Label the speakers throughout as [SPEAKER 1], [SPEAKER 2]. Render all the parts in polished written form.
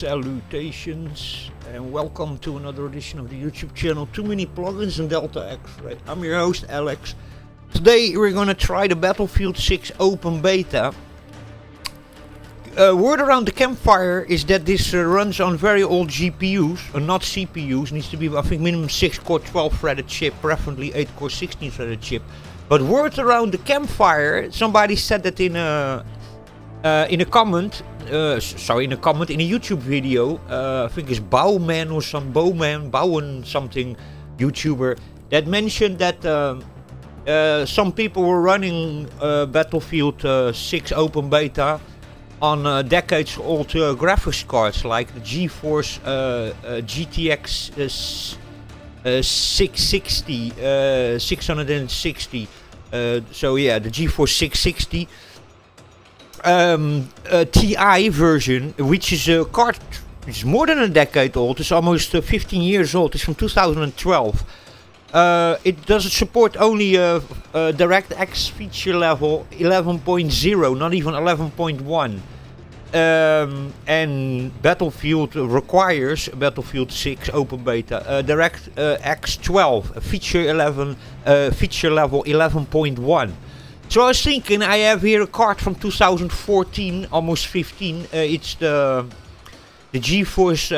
[SPEAKER 1] Salutations and welcome to another edition of the YouTube channel Too Many Plugins and Delta X-Ray. I'm your host Alex. Today we're gonna try the Battlefield 6 open beta. Word around the campfire is that this runs on very old GPUs, not CPUs. Needs to be, I think, minimum 6-core 12-threaded chip, preferably 8-core 16-threaded chip. But word around the campfire, somebody said that in a comment, in a YouTube video, I think it's Bowman or some Bowen something YouTuber, that mentioned that some people were running Battlefield 6 open beta on decades old graphics cards like the GeForce GTX 660, 660. So yeah, the GeForce 660. TI version, which is a card, it's more than a decade old. It's almost 15 years old. It's from 2012. It doesn't support only DirectX feature level 11.0, not even 11.1. And Battlefield requires Battlefield 6 open beta DirectX 12 feature level 11.1. So I was thinking, I have here a card from 2014, almost 15. It's the GeForce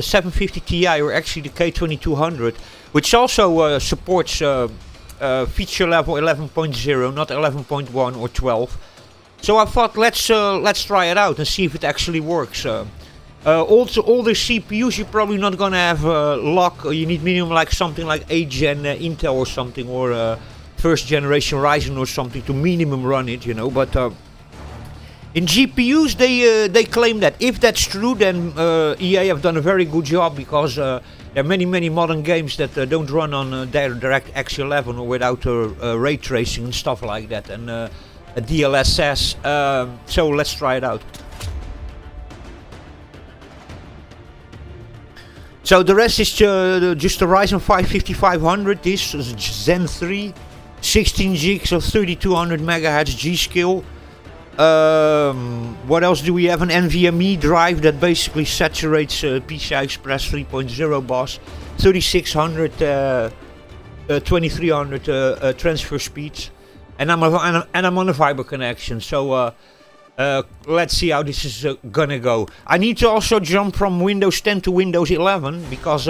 [SPEAKER 1] 750 Ti, or actually the K2200, which also supports feature level 11.0, not 11.1 or 12. So I thought, let's try it out and see if it actually works. Also, all the CPUs you're probably not gonna have lock. You need minimum like something like 8 Gen Intel or something, or first generation Ryzen or something to minimum run it, you know. But in GPUs they claim that if that's true, then EA have done a very good job, because there are many modern games that don't run on DirectX 11 or without ray tracing and stuff like that, and a DLSS. So let's try it out. So the rest is just the Ryzen 5 5500. This is Zen 3. 16 gigs of 3200 megahertz G-Skill. What else do we have? An NVMe drive that basically saturates PCI Express 3.0 bus. 3600, 2300 transfer speeds. And I'm on a fiber connection. So let's see how this is gonna go. I need to also jump from Windows 10 to Windows 11 because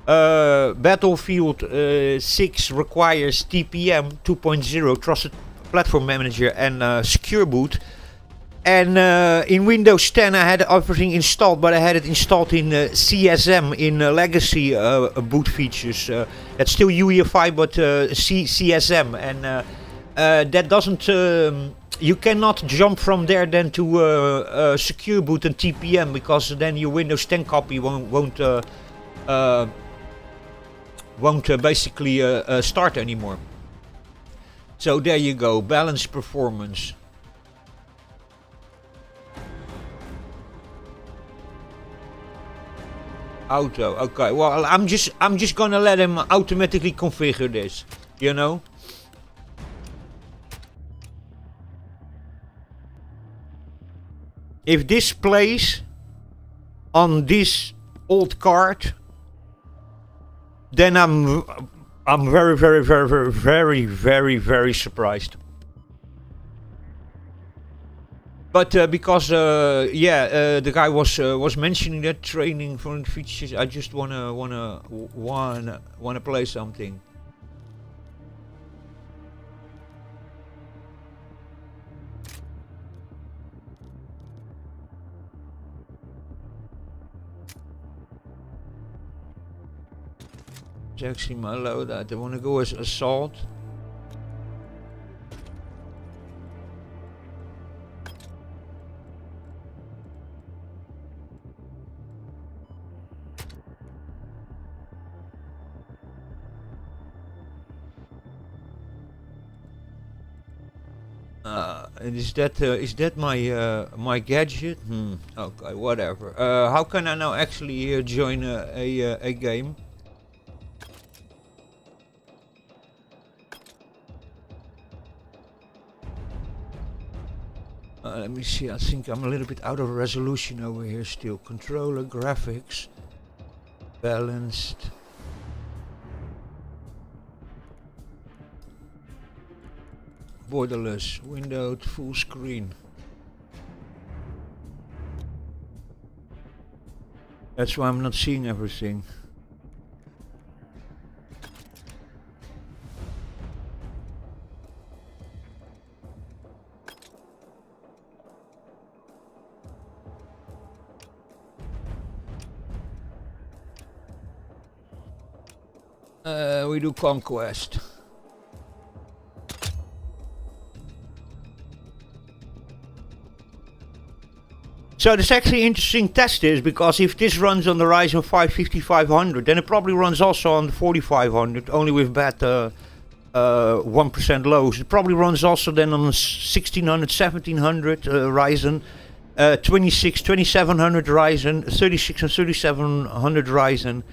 [SPEAKER 1] Battlefield 6 requires TPM 2.0, Trusted Platform Manager, and Secure Boot. And in Windows 10 I had everything installed, but I had it installed in CSM, in legacy boot features. That's still UEFI, but CSM, and that doesn't. You cannot jump from there then to Secure Boot and TPM, because then your Windows 10 copy won't basically start anymore. So there you go, balance performance. Auto, okay. Well, I'm just gonna let him automatically configure this, you know. If this plays on this old card, then I'm very surprised. But because the guy was mentioning that training for features, I just wanna play something. Actually my loadout. I want to go as assault. And is that my gadget? Okay, whatever. How can I now actually join a game? Let me see, I think I'm a little bit out of resolution over here still. Controller, graphics, balanced. Borderless, windowed, full screen. That's why I'm not seeing everything. We do Conquest. So this actually interesting test is because if this runs on the Ryzen 5 5500, then it probably runs also on the 4500, only with bad 1% lows. It probably runs also then on the 1600, 1700 Ryzen, 2700 Ryzen, 36 and 3700 Ryzen.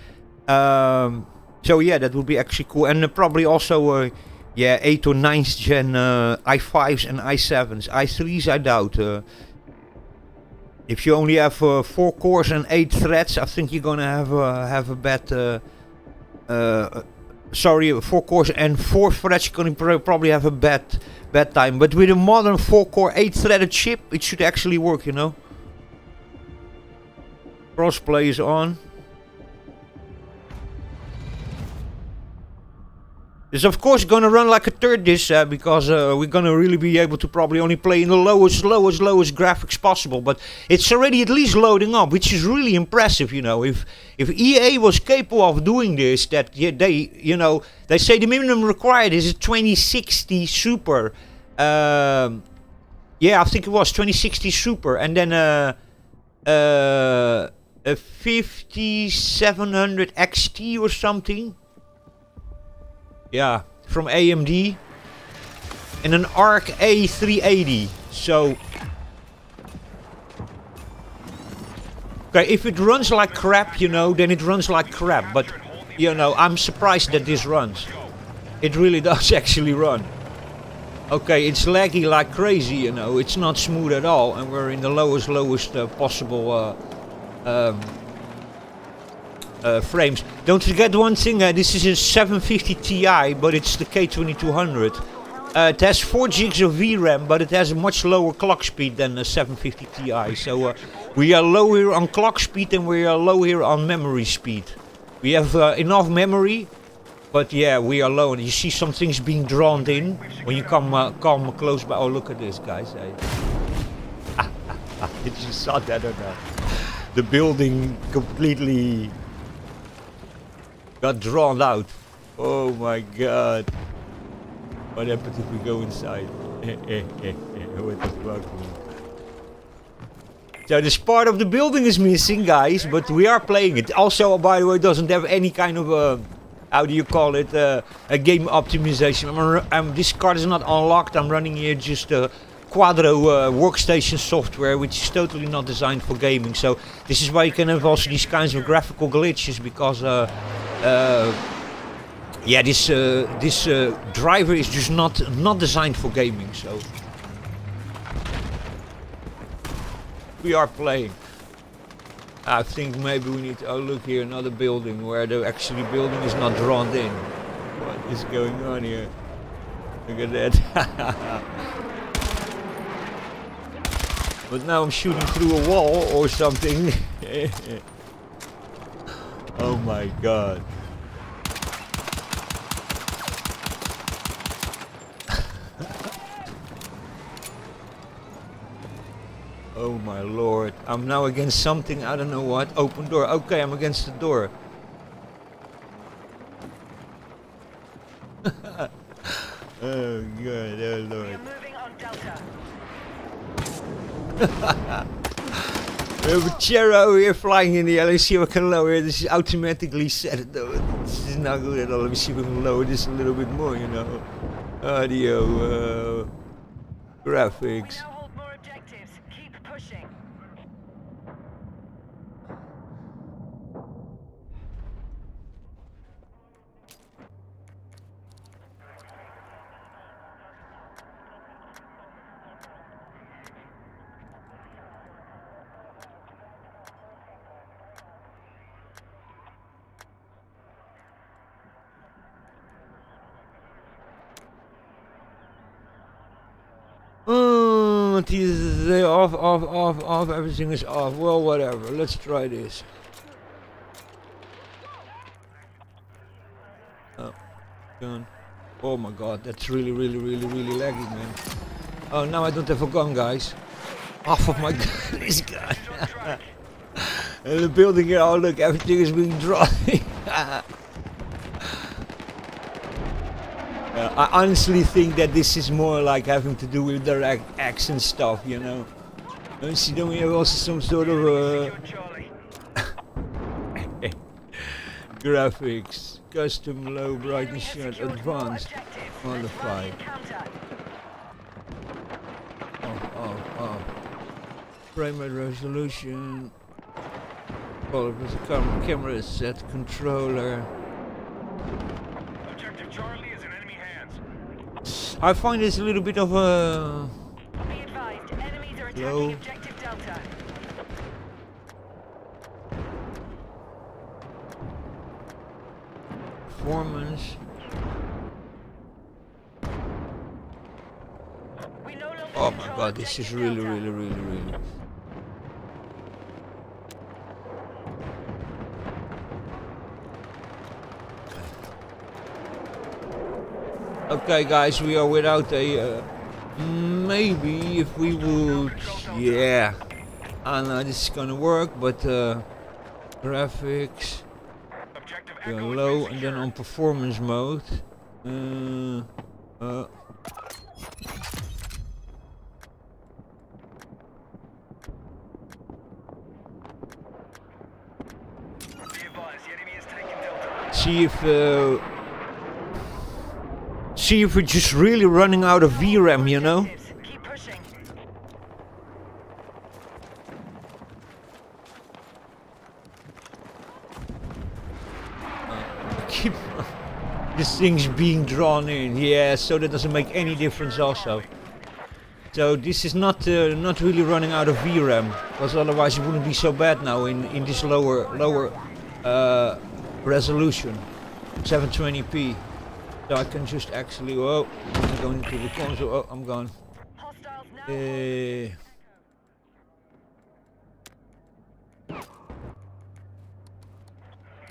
[SPEAKER 1] So yeah, that would be actually cool, and probably also yeah, 8th or 9th gen i5s and i7s. i3s I doubt. If you only have 4 cores and 8 threads, I think you're gonna have a bad. Sorry, 4 cores and 4 threads, you're gonna probably have a bad time. But with a modern 4-core 8-threaded chip, it should actually work, you know. Crossplay is on. It's of course gonna run like a third disk because we're gonna really be able to probably only play in the lowest graphics possible. But it's already at least loading up, which is really impressive. You know, if EA was capable of doing this, that they say the minimum required is a 2060 Super. Yeah, I think it was 2060 Super, and then a 5700 XT or something. Yeah, from AMD, and an ARC A380. So, okay, if it runs like crap, you know, then it runs like crap. But, you know, I'm surprised that this runs. It really does actually run. Okay, it's laggy like crazy, you know. It's not smooth at all, and we're in the lowest possible frames. Don't forget one thing, this is a 750 Ti, but it's the K2200. It has 4 gigs of VRAM, but it has a much lower clock speed than the 750 Ti. So we are low here on clock speed and we are low here on memory speed. We have enough memory, but yeah, we are low. And you see some things being drawn in when you come close by. Oh, look at this, guys. Did you saw that or not? The building completely got drawn out. Oh my god. What happens if we go inside? What the fuck? So this part of the building is missing, guys, but we are playing it. Also, by the way, doesn't have any kind of how do you call it? A game optimization. This card is not unlocked. I'm running here just Quadro workstation software, which is totally not designed for gaming. So this is why you can have also these kinds of graphical glitches, because yeah, this driver is just not designed for gaming. So we are playing. I think maybe we need to look here, another building where the actually building is not drawn in. What is going on here? Look at that. But now I'm shooting through a wall or something. Oh my god. Oh my lord. I'm now against something, I don't know what. Open door. Okay, I'm against the door. Oh god, oh lord. We have a chair over here flying in the air. Let's see if I can lower it. This is automatically set. This is not good at all. Let me see if we can lower this a little bit more, you know. Audio, graphics.
[SPEAKER 2] We now hold more objectives. Keep pushing.
[SPEAKER 1] Penalty is off, everything is off. Well, whatever, let's try this. Oh, gun. Oh my god, that's really laggy, man. Oh, now I don't have a gun, guys. Half of my gun is gone. And the building here, oh look, everything is being drawn. I honestly think that this is more like having to do with direct action stuff, you know. And see, then we have also some sort of graphics, custom, low brightness shot, advanced, modified. Oh. Frame rate resolution. Color with the camera set, controller.
[SPEAKER 3] Objective Charlie is in enemy hands.
[SPEAKER 1] I find this a little bit of a
[SPEAKER 2] Be advised, enemies are
[SPEAKER 1] low.
[SPEAKER 2] attacking objective Delta.
[SPEAKER 1] Performance.
[SPEAKER 2] We no longer
[SPEAKER 1] Oh my
[SPEAKER 2] control
[SPEAKER 1] god, this is
[SPEAKER 2] objective
[SPEAKER 1] really.
[SPEAKER 2] Delta.
[SPEAKER 1] Okay guys, we are without a maybe if we would, yeah, I know this is gonna work, but graphics,
[SPEAKER 3] Objective
[SPEAKER 1] we are
[SPEAKER 3] Echo
[SPEAKER 1] low,
[SPEAKER 3] is
[SPEAKER 1] and then on performance mode,
[SPEAKER 3] Be advised, the enemy is taking Delta.
[SPEAKER 1] see if we're just really running out of VRAM, you know.
[SPEAKER 2] Objectives, keep pushing.
[SPEAKER 1] Keep this thing's being drawn in, yeah, so that doesn't make any difference also. So this is not really running out of VRAM, because otherwise it wouldn't be so bad now in this lower resolution, 720p. So I can just actually, whoa, I'm going to the console. Oh, I'm gone.
[SPEAKER 2] Hostiles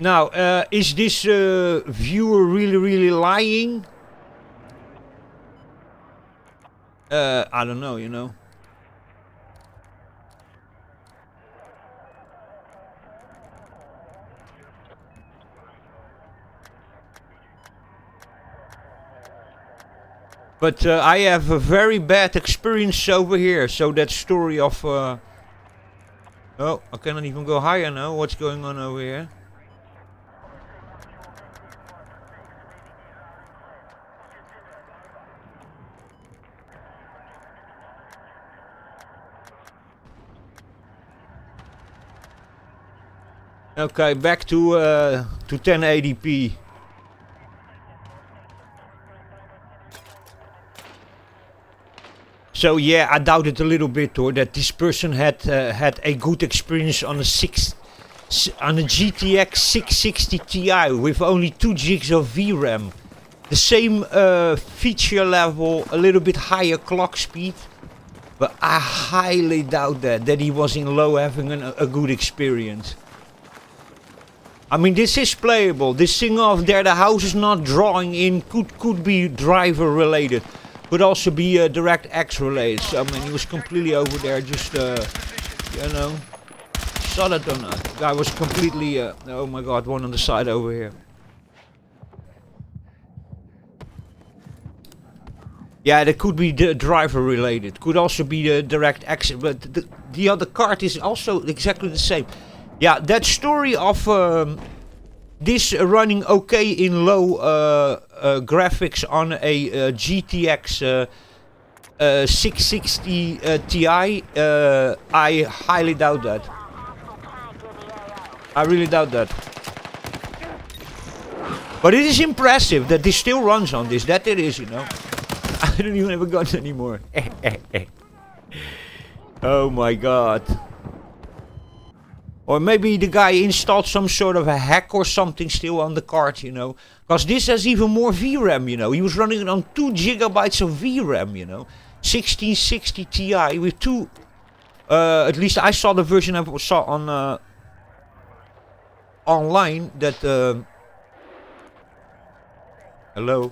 [SPEAKER 2] now.
[SPEAKER 1] Now, is this viewer really lying? I don't know, you know. But I have a very bad experience over here. So that story of... oh, I cannot even go higher now. What's going on over here? Okay, back to 1080p. So yeah, I doubt it a little bit, or that this person had a good experience on a GTX 660 Ti with only 2 gigs of VRAM. The same feature level, a little bit higher clock speed, but I highly doubt that he was in low having a good experience. I mean, this is playable. This thing off there, the house is not drawing in, could be driver related. Could also be DirectX related. So, I mean, he was completely over there, just, you know, saw that or not. The guy was completely, oh my god, one on the side over here. Yeah, that could be the driver related. Could also be the DirectX, but the other card is also exactly the same. Yeah, that story of this running okay in low graphics on a GTX 660 Ti, I highly doubt that. I really doubt that. But it is impressive that this still runs on this. That it is, you know. I don't even have a gun anymore. Oh my god. Or maybe the guy installed some sort of a hack or something still on the card, you know. Because this has even more VRAM, you know. He was running it on 2 gigabytes of VRAM, you know. 1660 Ti with two. At least I saw the version I saw on online that. Hello.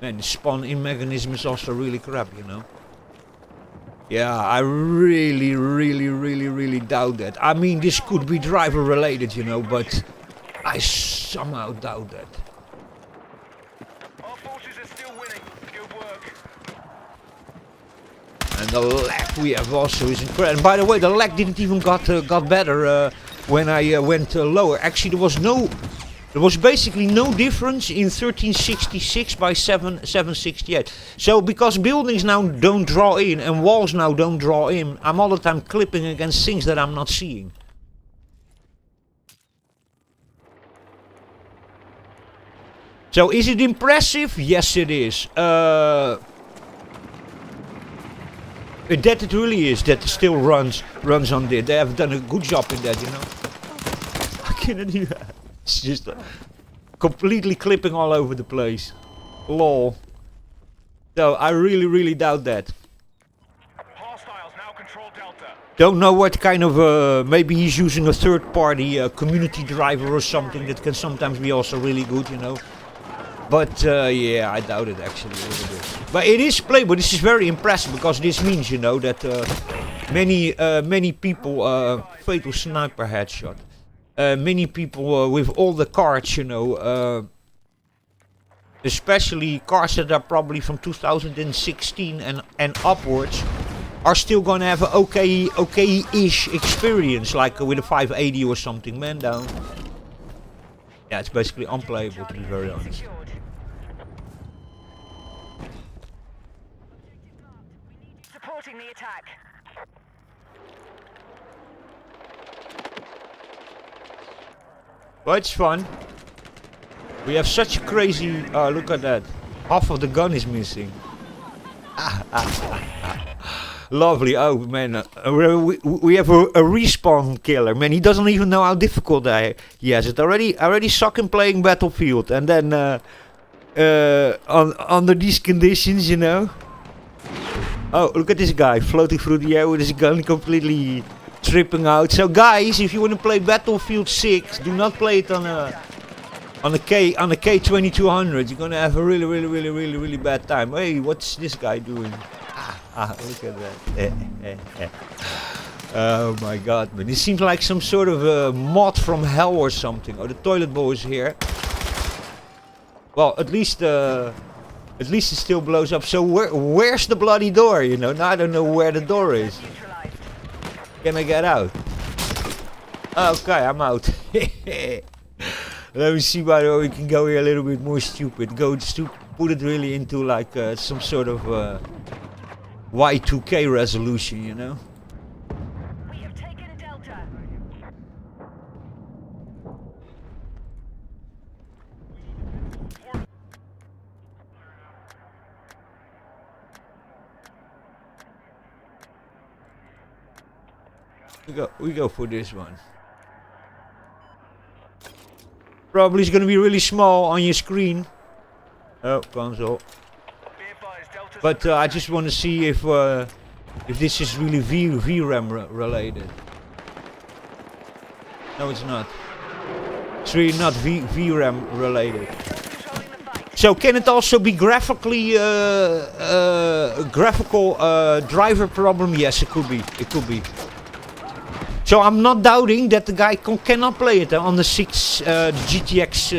[SPEAKER 1] Man, the spawn-in mechanism is also really crap, you know. Yeah, I really doubt that. I mean, this could be driver related, you know, but I somehow doubt that.
[SPEAKER 3] Our forces are still winning. Good work.
[SPEAKER 1] And the lag we have also is incredible. And by the way, the lag didn't even got better when I went lower. Actually, there was basically no difference in 1366 by 768. So because buildings now don't draw in and walls now don't draw in, I'm all the time clipping against things that I'm not seeing. So is it impressive? Yes, it is. That it really is. That it still runs on there. They have done a good job in that, you know. I cannot do that. It's just completely clipping all over the place. Lol. So I really doubt that.
[SPEAKER 3] Hostiles now control Delta.
[SPEAKER 1] Don't know what kind of maybe he's using a third-party community driver or something that can sometimes be also really good, you know. But yeah, I doubt it actually a little bit. But it is playable. This is very impressive because this means, you know, that many people fatal sniper headshot. Many people with all the cards, you know, especially cars that are probably from 2016 and upwards, are still gonna have an okay-ish experience, like with a 580 or something. Man down. Yeah, it's basically unplayable, to be very honest.
[SPEAKER 2] Supporting the attack.
[SPEAKER 1] But it's fun. We have such a crazy... look at that. Half of the gun is missing. Lovely. Oh, man. We have a respawn killer. Man, he doesn't even know how difficult he has it. I already suck him playing Battlefield. And then under these conditions, you know. Oh, look at this guy floating through the air with his gun completely... tripping out. So guys, if you want to play Battlefield 6, do not play it on a K2200. You're gonna have a really bad time. Hey, what's this guy doing? Look at that. Oh my god, man. This seems like some sort of a mod from hell or something. Oh, the toilet bowl is here. Well, at least it still blows up. So where's the bloody door, you know? Now I don't know where the door is. Can I get out? Okay, I'm out. Let me see whether we can go here a little bit more stupid. Put it really into like some sort of Y2K resolution, you know?
[SPEAKER 2] We have taken Delta.
[SPEAKER 1] We go for this one. Probably it's gonna be really small on your screen. Oh, console.
[SPEAKER 3] Be advised, Delta's
[SPEAKER 1] But I just want to see if this is really VRAM related. No, it's not. It's really not VRAM related.
[SPEAKER 2] Controlling the fight.
[SPEAKER 1] So can it also be graphically graphical driver problem? Yes, it could be. It could be. So I'm not doubting that the guy cannot play it on the GTX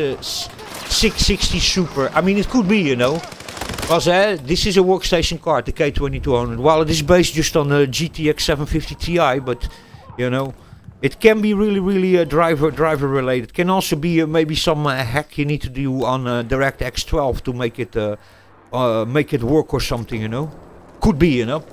[SPEAKER 1] 660 Super. I mean, it could be, you know. Because this is a workstation card, the K2200. While it is based just on the GTX 750 Ti, but, you know, it can be really driver related. Can also be maybe some hack you need to do on DirectX 12 to make it work or something, you know. Could be, you know.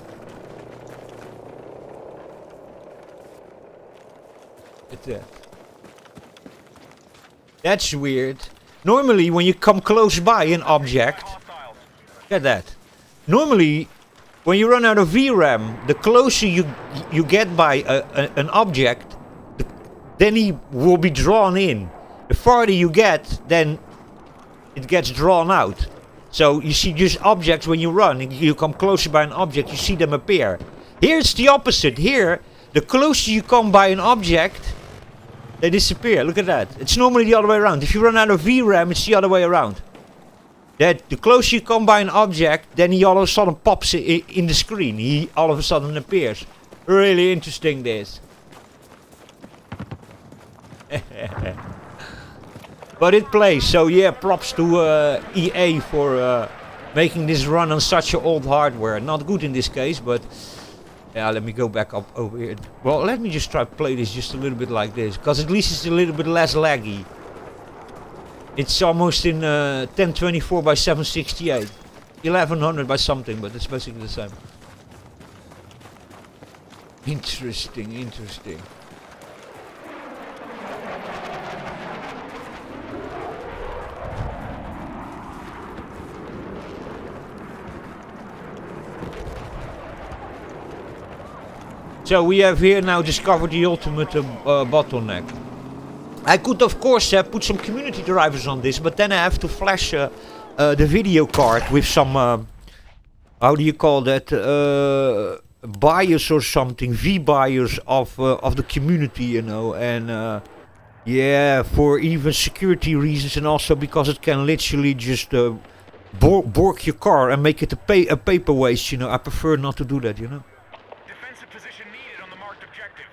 [SPEAKER 1] That's weird. Normally, when you come close by an object,
[SPEAKER 3] hostiles.
[SPEAKER 1] look at that. Normally, when you run out of VRAM, the closer you get by an object, then he will be drawn in. The farther you get, then it gets drawn out. So you see just objects when you run. You come closer by an object, you see them appear. Here it's the opposite. Here, the closer you come by an object, they disappear. Look at that. It's normally the other way around. If you run out of VRAM, it's the other way around. That the closer you come by an object, then he all of a sudden pops in the screen. He all of a sudden appears. Really interesting, this. But it plays. So yeah, props to EA for making this run on such old hardware. Not good in this case, but yeah, let me go back up over here. Well, let me just try to play this just a little bit like this, because at least it's a little bit less laggy. It's almost in 1024 by 768. 1100 by something, but it's basically the same. Interesting, interesting. So we have here now discovered the ultimate bottleneck. I could of course put some community drivers on this, but then I have to flash the video card with some, how do you call that, bias or something, V-bias of the community, you know, and yeah, for even security reasons, and also because it can literally just bork your car and make it a paper waste, you know. I prefer not to do that, you know.
[SPEAKER 3] Defensive position needed on the marked objective.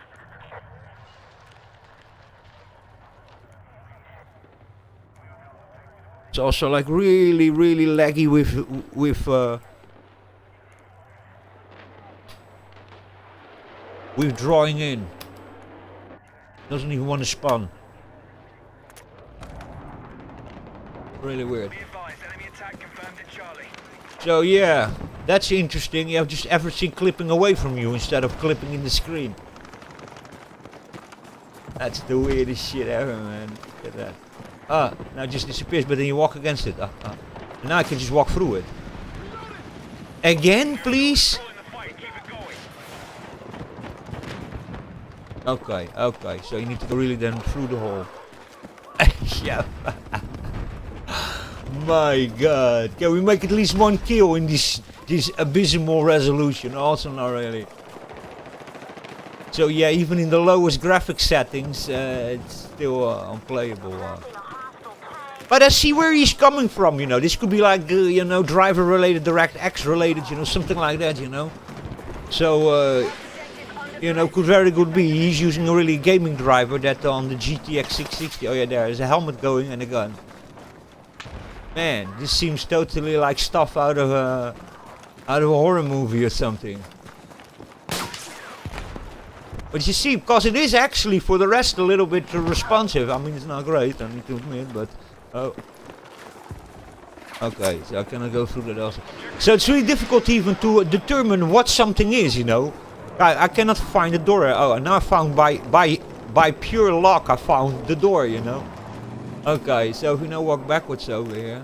[SPEAKER 1] It's also like really laggy with drawing in. Doesn't even want to spawn. Really weird.
[SPEAKER 3] Be advised, enemy attack confirmed at Charlie.
[SPEAKER 1] So yeah, that's interesting. You have just everything clipping away from you instead of clipping in the screen. That's the weirdest shit ever, man. Look at that. Ah, now it just disappears, but then you walk against it. And now I can just walk through it. Again, please? Okay, okay. So you need to go really then through the hole. Yeah. My God. Can we make at least one kill in this abysmal resolution? Also not really. So yeah, even in the lowest graphic settings, it's still unplayable. But I see where he's coming from, you know. This could be like, you know, driver related, DirectX related, you know, something like that, you know. So, you know, could very good be he's using a really gaming driver that on the GTX 660. Oh yeah, there's a helmet going and a gun. Man, this seems totally like stuff out of a horror movie or something. But you see, because it is actually for the rest a little bit responsive. I mean, it's not great, I need to admit, but oh. Okay, so I cannot go through that also. So it's really difficult even to determine what something is, you know. I cannot find the door. Oh, and now I found by pure luck I found the door, you know. Okay, so if we now walk backwards over here.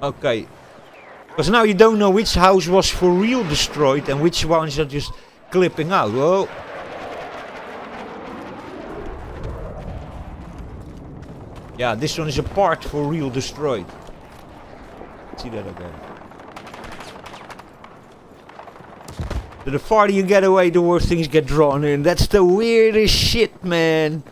[SPEAKER 1] Okay. Because now you don't know which house was for real destroyed and which ones are just clipping out. Whoa. Yeah, this one is a part for real destroyed. See that again. So the farther you get away, the worse things get drawn in. That's the weirdest shit, man.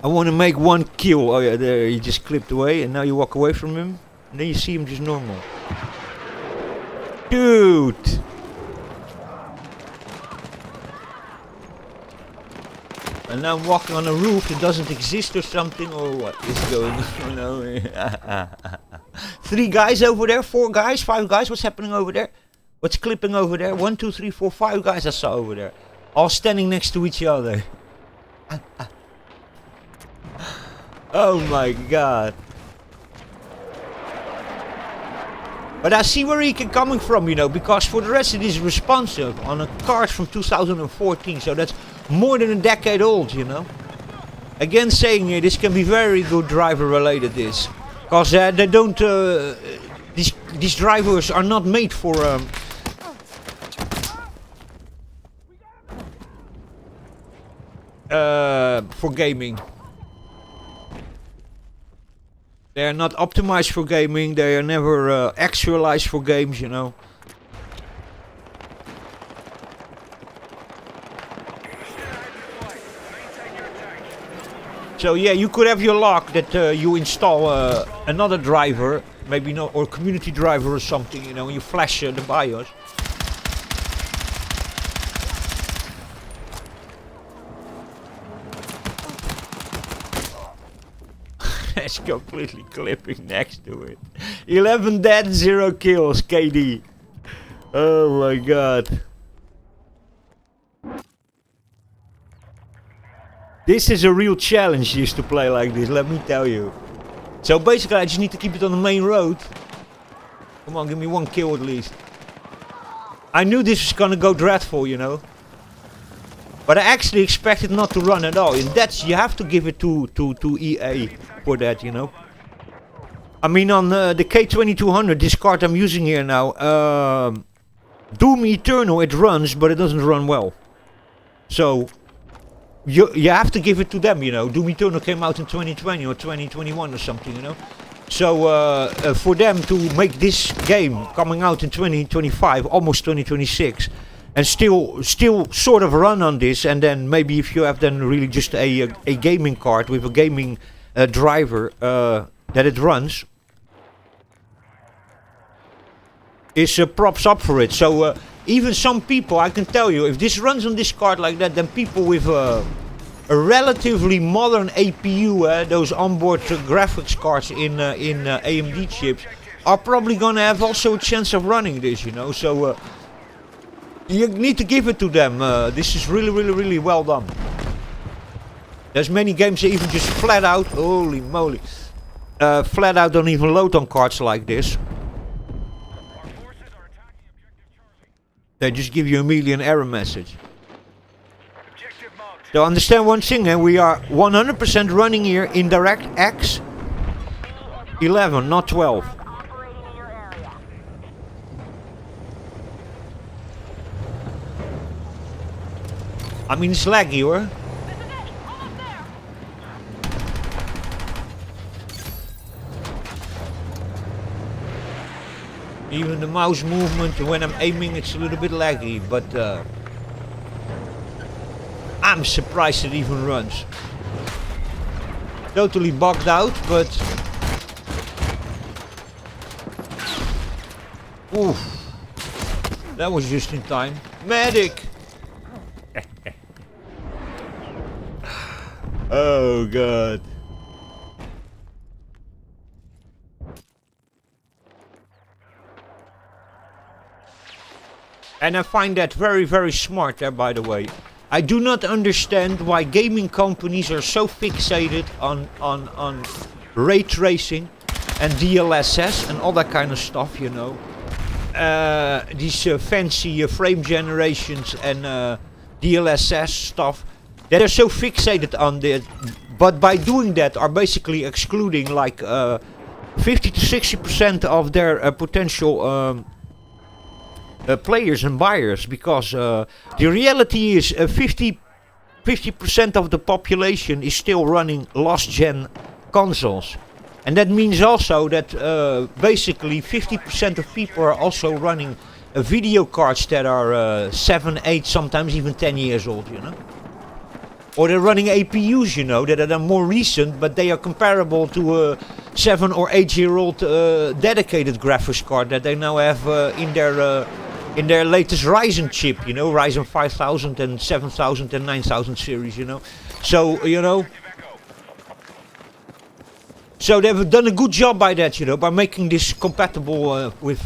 [SPEAKER 1] I want to make one kill. Oh yeah, there, he just clipped away and now you walk away from him. And then you see him just normal. Dude! And now I'm walking on a roof that doesn't exist or something, or what is going on, you know? 3 guys over there, 4 guys, 5 guys, what's happening over there? What's clipping over there? 1, 2, 3, 4, 5 guys I saw over there. All standing next to each other. Oh my God. But I see where he can coming from, you know, because for the rest it is responsive on a card from 2014, so that's more than a decade old, you know. Again saying here, this can be very good driver related, this. Because they don't, these drivers are not made for, for gaming. They are not optimized for gaming. They are never actualized for games, you know. So yeah, you could have your luck that you install another driver, maybe no, or community driver or something, you know, and you flash the BIOS. That's completely clipping next to it. 11 dead, 0 kills, KD. Oh my god. This is a real challenge used to play like this, let me tell you. So basically I just need to keep it on the main road. Come on, give me 1 kill at least. I knew this was gonna go dreadful, you know. But I actually expected not to run at all. And that's, you have to give it to EA for that, you know. I mean on the K2200, this card I'm using here now, Doom Eternal, it runs, but it doesn't run well. So you have to give it to them, you know. Doom Eternal came out in 2020 or 2021 or something, you know. So for them to make this game coming out in 2025, almost 2026, and still sort of run on this, and then maybe if you have then really just a gaming card with a gaming driver that it runs, is props up for it. So even some people, I can tell you, if this runs on this card like that, then people with a relatively modern APU, those onboard graphics cards in AMD chips, are probably gonna have also a chance of running this, you know. So you need to give it to them. This is really well done. There's many games that even just flat out, holy moly, flat out don't even load on cards like this. They just give you a million error message. So understand one thing, we are 100% running here in DirectX 11, not 12. I mean, it's laggy, hoor. Even the mouse movement when I'm aiming, it's a little bit laggy, but I'm surprised it even runs. Totally bugged out, but oof, that was just in time. Medic! Oh god. And I find that very smart there, by the way. I do not understand why gaming companies are so fixated on ray tracing and DLSS and all that kind of stuff, you know. These fancy frame generations and DLSS stuff. That are so fixated on that, but by doing that are basically excluding like 50 to 60% of their potential players and buyers, because the reality is 50% of the population is still running last gen consoles, and that means also that basically 50% of people are also running video cards that are 7, 8, sometimes even 10 years old, you know. Or they're running APUs, you know, that are more recent, but they are comparable to a 7 or 8 year old dedicated graphics card that they now have in their latest Ryzen chip, you know, Ryzen 5000 and 7000 and 9000 series, you know. So, you know, so they've done a good job by that, you know, by making this compatible with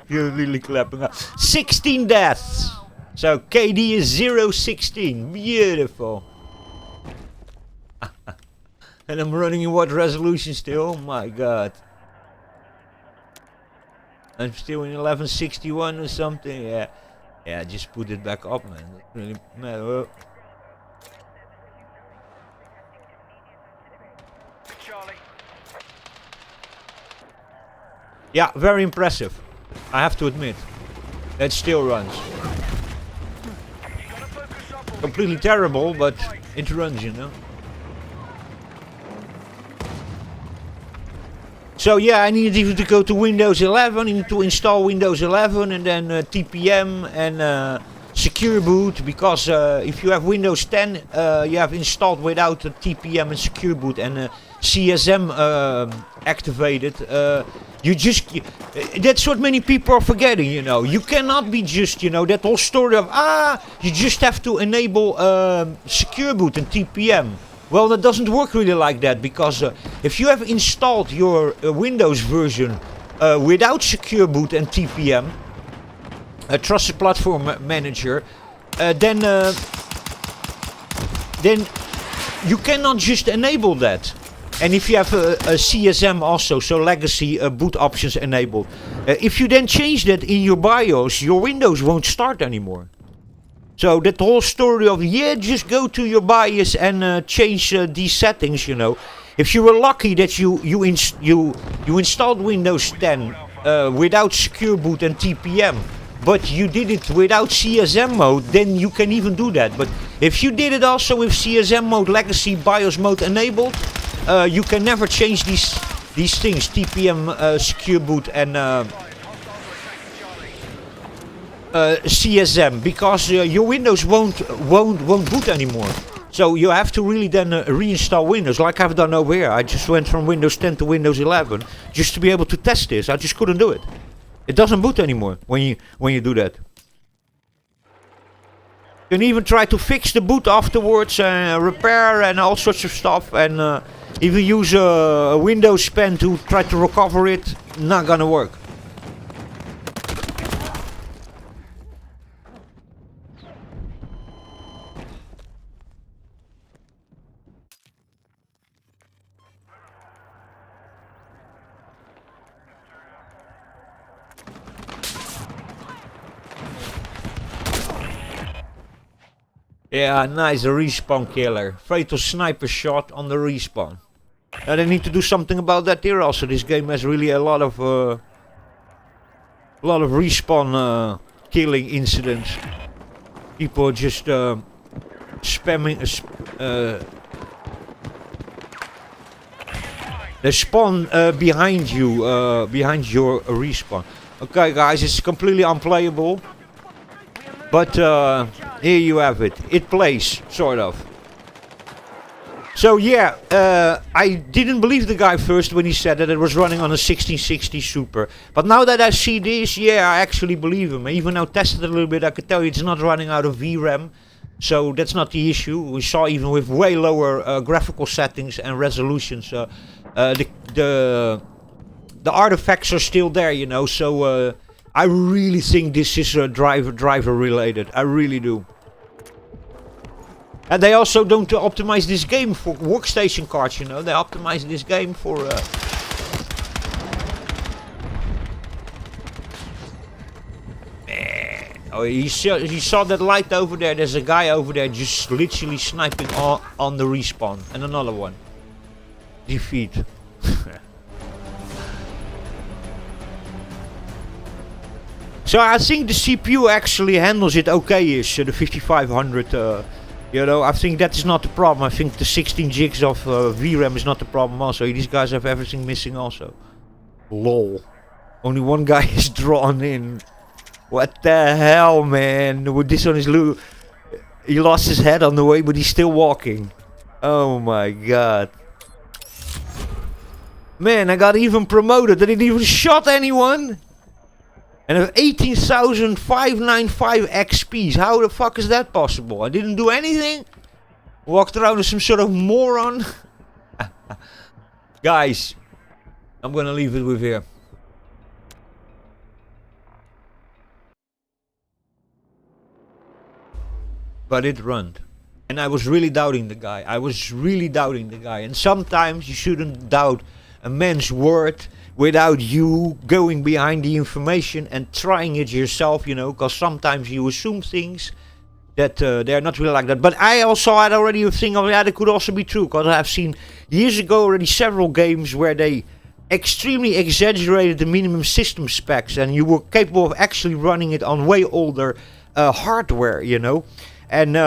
[SPEAKER 1] You're really clapping up. 16 deaths. So KD is 0-16. Beautiful. And I'm running in what resolution still? Oh my god. I'm still in 1161 or something. Yeah. Yeah, just put it back up, man. That's really matter. Yeah, very impressive. I have to admit. It still runs. completely terrible, but it runs, you know. So yeah, I needed even to go to Windows 11, I need to install Windows 11 and then TPM and secure boot, because if you have Windows 10 you have installed without TPM and secure boot and CSM activated, you just, that's what many people are forgetting, you know. You cannot be just, you know, that whole story of, you just have to enable secure boot and TPM. Well, that doesn't work really like that, because if you have installed your Windows version without secure boot and TPM, a trusted platform manager, then you cannot just enable that. And if you have a CSM also, so legacy boot options enabled, if you then change that in your BIOS, your Windows won't start anymore. So that whole story of, yeah, just go to your BIOS and change these settings, you know. If you were lucky that you installed Windows 10 without secure boot and TPM, but you did it without CSM mode, then you can even do that. But if you did it also with CSM mode, legacy BIOS mode enabled, you can never change these things, TPM, secure boot and CSM, because your Windows won't boot anymore. So you have to really then reinstall Windows, like I've done over here. I just went from Windows 10 to Windows 11 just to be able to test this. I just couldn't do it. It doesn't boot anymore when you do that. You can even try to fix the boot afterwards, repair and all sorts of stuff, and even use a Windows pen to try to recover it. Not gonna work. Yeah, nice, a respawn killer. Fatal sniper shot on the respawn. They need to do something about that here also. This game has really a lot of respawn killing incidents. People are just spamming. They spawn behind you, behind your respawn. Okay, guys, it's completely unplayable. But here you have it. It plays, sort of. So yeah, I didn't believe the guy first when he said that it was running on a 1660 Super. But now that I see this, yeah, I actually believe him. I even now tested it a little bit. I could tell you it's not running out of VRAM. So that's not the issue. We saw even with way lower graphical settings and resolutions, the artifacts are still there, you know. So I really think this is driver related. I really do. And they also don't optimize this game for workstation cards, you know. They optimize this game for oh, you saw that light over there. There's a guy over there just literally sniping on the respawn. And another one. Defeat. So I think the CPU actually handles it okay-ish, the 5500. You know, I think that is not the problem. I think the 16 gigs of VRAM is not the problem also. These guys have everything missing also. Lol. Only one guy is drawn in. What the hell, man? With this on his he lost his head on the way, but he's still walking. Oh my god. Man, I got even promoted. I didn't even shot anyone. And I have 18,595 XPs. How the fuck is that possible? I didn't do anything. Walked around as some sort of moron. Guys, I'm gonna leave it with here. But it run. And I was really doubting the guy. And sometimes you shouldn't doubt a man's word without you going behind the information and trying it yourself, you know, because sometimes you assume things that they're not really like that. But I also had already a thing of, yeah, that could also be true, because I've seen years ago already several games where they extremely exaggerated the minimum system specs and you were capable of actually running it on way older hardware, you know. And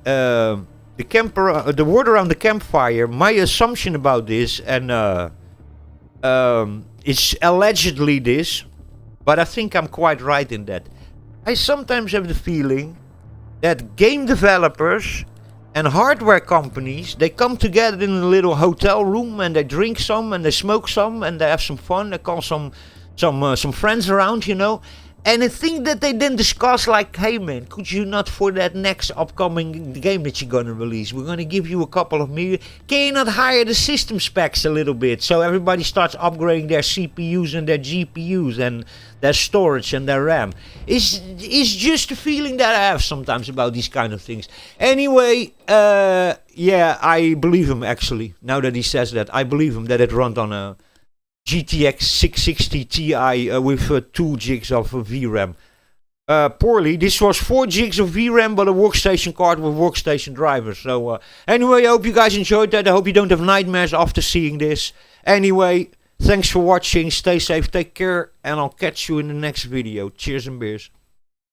[SPEAKER 1] the camper, the word around the campfire, my assumption about this, and it's allegedly this, but I think I'm quite right in that. I sometimes have the feeling that game developers and hardware companies, they come together in a little hotel room and they drink some and they smoke some and they have some fun. They call some friends around, you know. And I think that they then discuss like, hey man, could you not for that next upcoming game that you're gonna release, we're gonna give you a couple of million. Can you not hire the system specs a little bit so everybody starts upgrading their CPUs and their GPUs and their storage and their RAM? It's just a feeling that I have sometimes about these kind of things. Anyway, yeah, I believe him actually. Now that he says that, I believe him that it runs on a GTX 660 Ti with 2 gigs of VRAM. Poorly, this was 4 gigs of VRAM, but a workstation card with workstation drivers. So anyway, I hope you guys enjoyed that. I hope you don't have nightmares after seeing this. Anyway, thanks for watching. Stay safe, take care, and I'll catch you in the next video. Cheers and beers.